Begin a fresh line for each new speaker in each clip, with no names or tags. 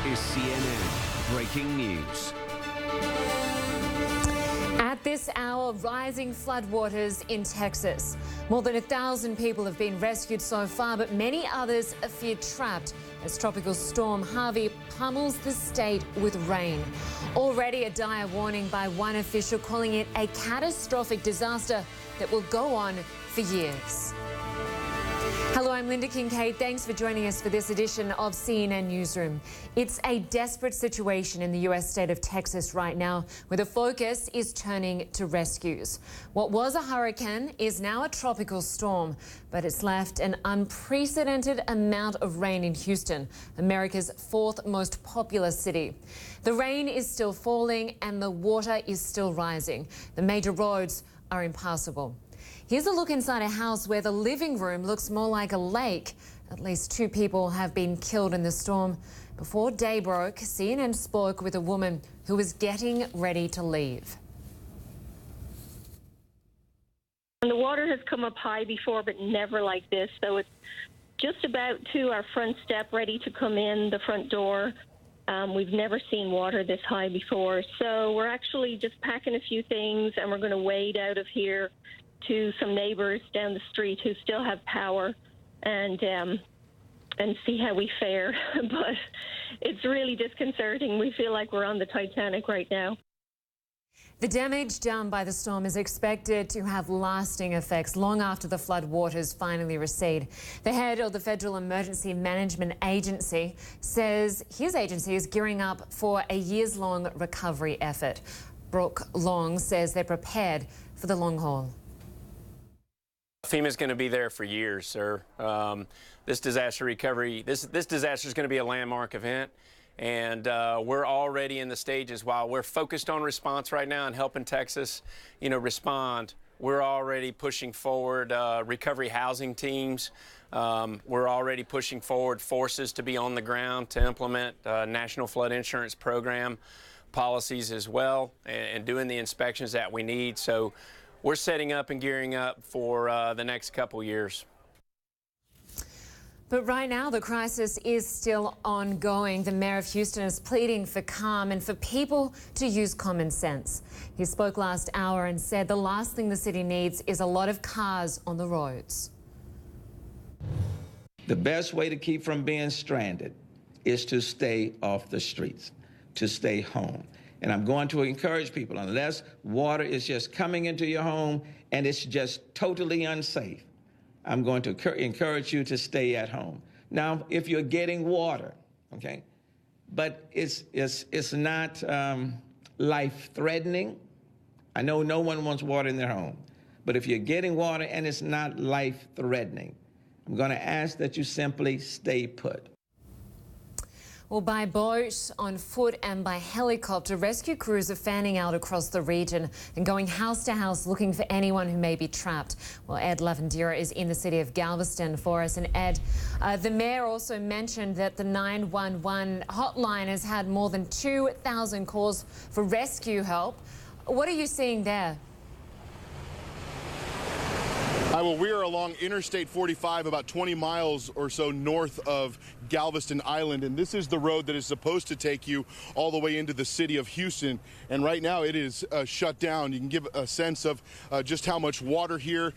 is CNN Breaking News.
At this hour, rising floodwaters in Texas. More than 1,000 people have been rescued so far, but many others are feared trapped as Tropical Storm Harvey pummels the state with rain. Already a dire warning by one official calling it a catastrophic disaster that will go on for years. Hello, I'm Lynda Kinkade. Thanks for joining us for this edition of CNN Newsroom. It's a desperate situation in the US state of Texas right now, where the focus is turning to rescues. What was a hurricane is now a tropical storm, but it's left an unprecedented amount of rain in Houston, America's fourth most populous city. The rain is still falling and the water is still rising. The major roads are impassable. Here's a look inside a house where the living room looks more like a lake. At least 2 people have been killed in the storm. Before day broke, CNN spoke with a woman who was getting ready to leave.
The water has come up high before, but never like this. So it's just about to our front step, ready to come in the front door. We've never seen water this high before. So we're actually just packing a few things, and we're going to wade out of here to some neighbors down the street who still have power and see how we fare. But it's really disconcerting. We feel like we're on the Titanic right now.
The damage done by the storm is expected to have lasting effects long after the flood waters finally recede. The head of the Federal Emergency Management Agency says his agency is gearing up for a years-long recovery effort. Brooke Long says they're prepared for the long haul.
FEMA's going to be there for years, sir. This disaster recovery, this disaster is going to be a landmark event, and we're already in the stages. While we're focused on response right now and helping Texas, respond, we're already pushing forward recovery housing teams. We're already pushing forward forces to be on the ground to implement National Flood Insurance Program policies as well, and doing the inspections that we need. So we're setting up and gearing up for the next couple years.
But right now, the crisis is still ongoing. The mayor of Houston is pleading for calm and for people to use common sense. He spoke last hour and said the last thing the city needs is a lot of cars on the roads.
The best way to keep from being stranded is to stay off the streets, to stay home. And I'm going to encourage people, unless water is just coming into your home and it's just totally unsafe, I'm going to encourage you to stay at home. Now, if you're getting water, okay, but it's not life-threatening. I know no one wants water in their home, but if you're getting water and it's not life-threatening, I'm going to ask that you simply stay put.
Well, by boat, on foot and by helicopter, rescue crews are fanning out across the region and going house to house looking for anyone who may be trapped. Well, Ed Lavendera is in the city of Galveston for us. And Ed, the mayor also mentioned that the 911 hotline has had more than 2,000 calls for rescue help. What are you seeing there?
Well, we are along Interstate 45, about 20 miles or so north of Galveston Island, and this is the road that is supposed to take you all the way into the city of Houston. And right now it is shut down. You can give a sense of just how much water here.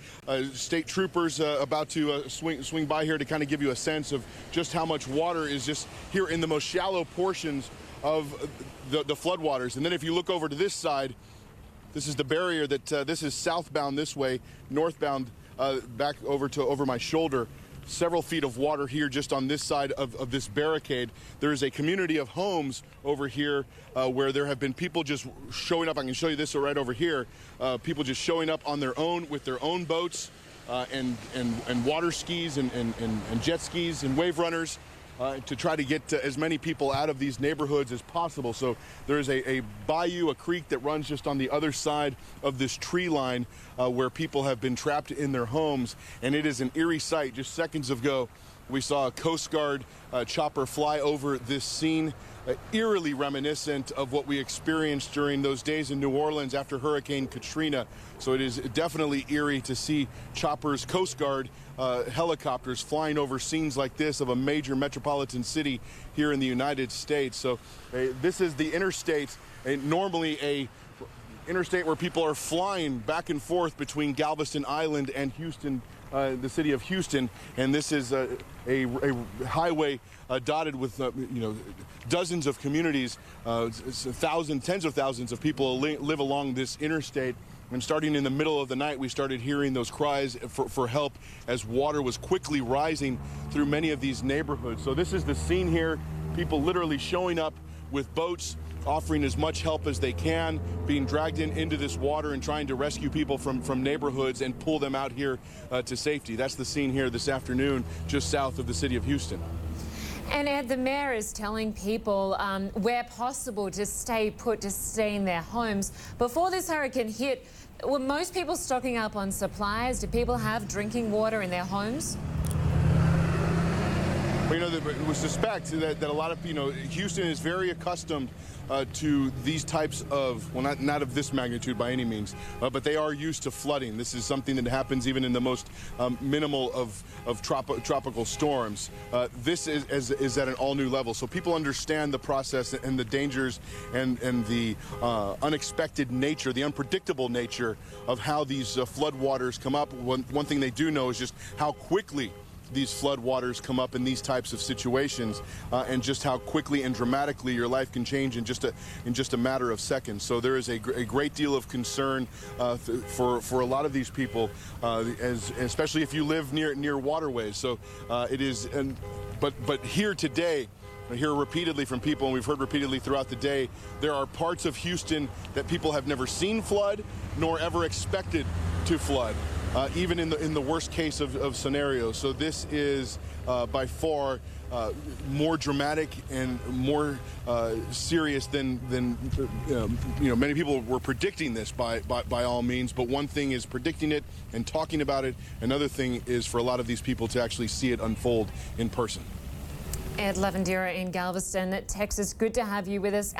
State troopers about to swing by here to kind of give you a sense of just how much water is just here in the most shallow portions of the floodwaters. And then if you look over to this side, this is the barrier that this is southbound this way, northbound back over my shoulder. Several feet of water here just on this side of this barricade. There is a community of homes over here where there have been people just showing up. I can show you this right over here. People just showing up on their own with their own boats and water skis and jet skis and wave runners to try to get as many people out of these neighborhoods as possible. So there's a bayou, a creek that runs just on the other side of this tree line where people have been trapped in their homes. And it is an eerie sight. Just seconds ago, We saw a Coast Guard chopper fly over this scene, eerily reminiscent of what we experienced during those days in New Orleans after Hurricane Katrina. So it is definitely eerie to see choppers, Coast Guard helicopters flying over scenes like this of a major metropolitan city here in the United States. So this is the interstate, normally a interstate where people are flying back and forth between Galveston Island and Houston, the city of Houston, and this is a highway dotted with dozens of communities, tens of thousands of people live along this interstate. And starting in the middle of the night, we started hearing those cries for help as water was quickly rising through many of these neighborhoods. So this is the scene here, people literally showing up with boats, offering as much help as they can, being dragged into this water and trying to rescue people from neighborhoods and pull them out here to safety. That's the scene here this afternoon, just south of the city of Houston.
And Ed, the mayor is telling people where possible to stay put, to stay in their homes. Before this hurricane hit, were most people stocking up on supplies? Do people have drinking water in their homes?
Well, we suspect that a lot of, Houston is very accustomed to these types of, well, not of this magnitude by any means, but they are used to flooding. This is something that happens even in the most minimal of tropical storms. This is at an all new level. So people understand the process and the dangers and the unexpected nature, the unpredictable nature of how these floodwaters come up. One thing they do know is just how quickly these floodwaters come up in these types of situations, and just how quickly and dramatically your life can change in just a matter of seconds. So there is a great deal of concern for a lot of these people, especially if you live near waterways. So it is, but here today, I hear repeatedly from people, and we've heard repeatedly throughout the day, there are parts of Houston that people have never seen flood nor ever expected to flood. Even in the worst case of scenarios. So this is by far more dramatic and more serious than many people were predicting this by all means. But one thing is predicting it and talking about it. Another thing is for a lot of these people to actually see it unfold in person.
Ed Lavendera in Galveston, Texas. Good to have you with us.